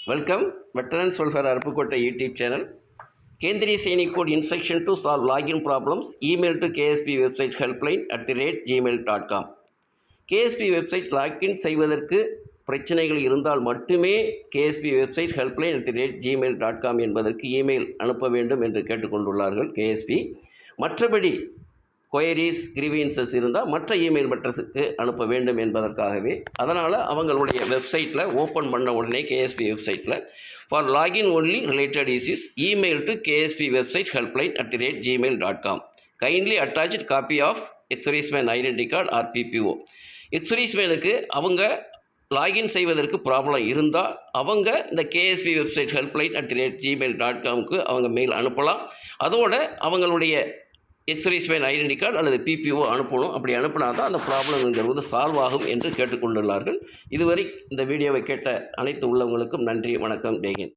Welcome, Veterans Welfare Arupukota YouTube channel. Kendriya Sainik Code instruction to solve login problems. Email to KSP website helpline @gmail.com. KSP website login செய்வதற்கு பிரச்சனைகள் இருந்தால் மட்டுமே KSP website helpline @gmail.com என்பதற்கு email அனுப்ப வேண்டும் என்று கேட்டுக்கொண்டுள்ளார்கள் KSP. மற்றபடி queries grievances இருந்தால் மற்ற இமெயில் அட்ரஸுக்கு அனுப்ப வேண்டும் என்பதற்காகவே அதனால் அவங்களுடைய வெப்சைட்டில் ஓப்பன் பண்ண உடனே KSP வெப்சைட்டில் for login only related issues email to KSP website helpline @gmail.com. Kindly attached copy of ex serviceman identity card or PPO. எக்ஸர்வீஸ்மேனுக்கு அவங்க லாகின் செய்வதற்கு ப்ராப்ளம் இருந்தால் அவங்க இந்த KSP வெப்சைட் ஹெல்ப்லைன் @gmail.comக்கு அவங்க மெயில் அனுப்பலாம். அதோட அவங்களுடைய எக்ஸர்வீஸ்மேன் ஐடென்டி கார்டு அல்லது PPO அனுப்பணும். அப்படி அனுப்பினா தான் அந்த ப்ராப்ளம்ங்கிறது சால்வ் ஆகும் என்று கேட்டுக்கொண்டுள்ளார்கள். இதுவரை இந்த வீடியோவை கேட்ட அனைத்து உள்ளவங்களுக்கும் நன்றி, வணக்கம், ஜெய்ஹிந்த்.